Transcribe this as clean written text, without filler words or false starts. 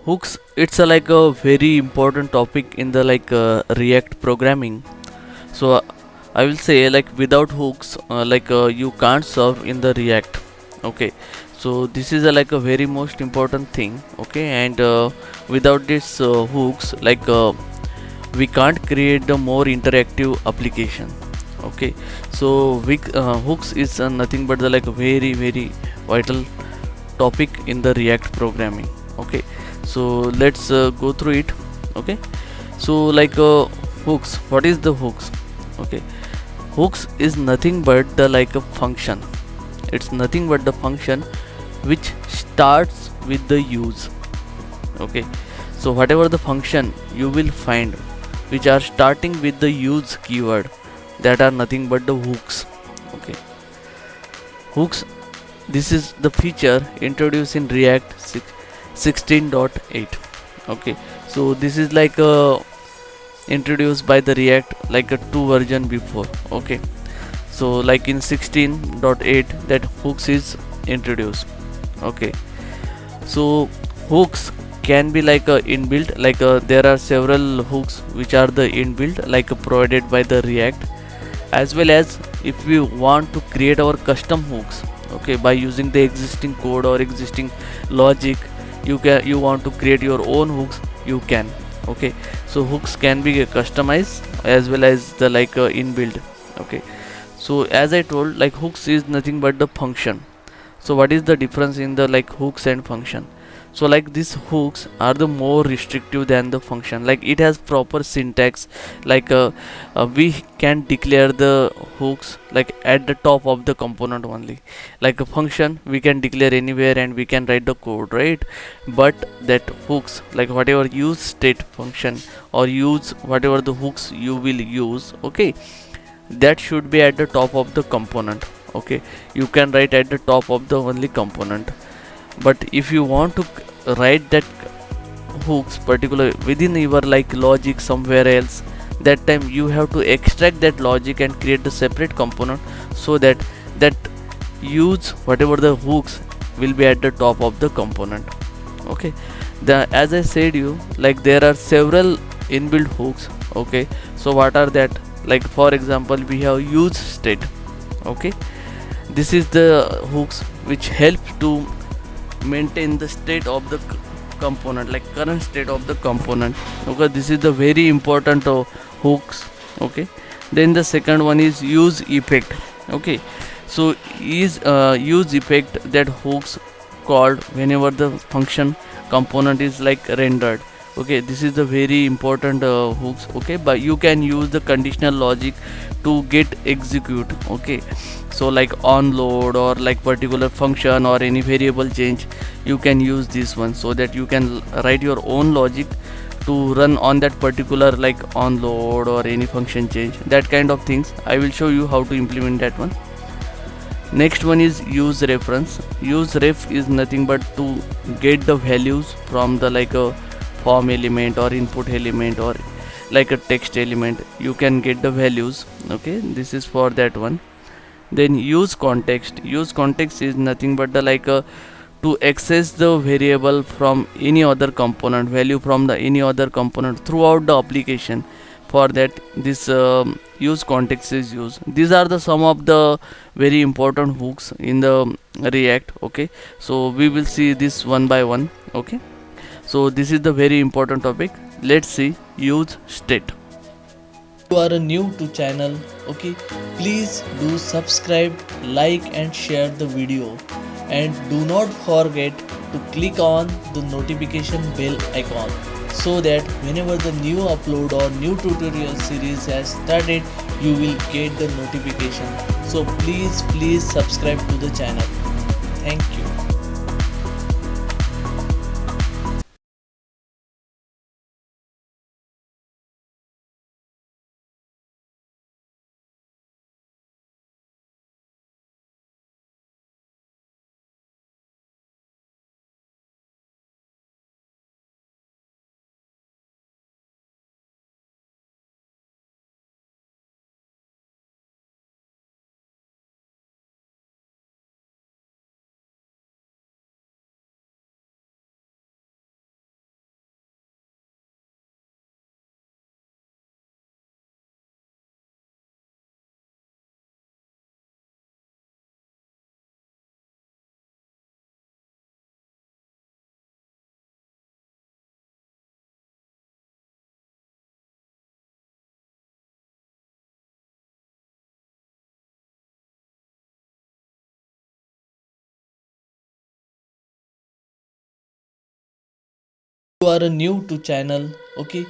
Hooks, it's a like a very important topic in the React programming. So I will say like without hooks, you can't serve in the React. Okay, so this is a like a very most important thing. Okay, and without this hooks, we can't create the more interactive application. Okay, so hooks is nothing but the like very very vital topic in the React programming. Okay, so let's go through it. Okay, so hooks, what is the hooks? Okay, hooks is nothing but the like a function. It's nothing but the function which starts with the use. Okay, so whatever the function you will find which are starting with the use keyword, that are nothing but the hooks. Okay, hooks, this is the feature introduced in React 16.8. Okay, so this is introduced by the React like a two version before. Okay, so like in 16.8 that hooks is introduced. Okay, so hooks can be like a inbuilt, there are several hooks which are the inbuilt provided by the React, as well as if we want to create our custom hooks. Okay, by using the existing code or existing logic, you want to create your own hooks, you can. Okay, so hooks can be customized as well as the inbuilt. Okay, so as I told, like hooks is nothing but the function. So what is the difference in the like hooks and function? So like these hooks are the more restrictive than the function, like it has proper syntax. We can declare the hooks like at the top of the component only. Like a function we can declare anywhere and we can write the code, right? But that hooks, like whatever use state function or use whatever the hooks you will use, okay, that should be at the top of the component. Okay, you can write at the top of the only component. But if you want to write that hooks particular within your like logic somewhere else, that time you have to extract that logic and create the separate component, so that that use whatever the hooks will be at the top of the component. Okay, the as I said you, like there are several inbuilt hooks. Okay, so what are that? Like for example, we have use state. Okay, this is the hooks which help to maintain the state of the component, like current state of the component. Okay, this is the very important hooks. Okay, then the second one is use effect. Okay, so is use effect, that hooks called whenever the function component is like rendered. Okay, this is the very important hooks. Okay, but you can use the conditional logic to get execute. Okay, so like on load or like particular function or any variable change, you can use this one, so that you can write your own logic to run on that particular like on load or any function change, that kind of things. I will show you how to implement that one. Next one is use reference. Use ref is nothing but to get the values from the like a form element or input element or like a text element, you can get the values. Okay, this is for that one. Then use context. Use context is nothing but the to access the variable from any other component, value from the any other component throughout the application. For that, this use context is used. These are the some of the very important hooks in the React. Okay, so we will see this one by one. Okay, so this is the very important topic. Let's see use state. You are new to channel, okay, please do subscribe, like and share the video, and do not forget to click on the notification bell icon, so that whenever the new upload or new tutorial series has started, you will get the notification. So please subscribe to the channel. Thank you. you are new to channel, okay,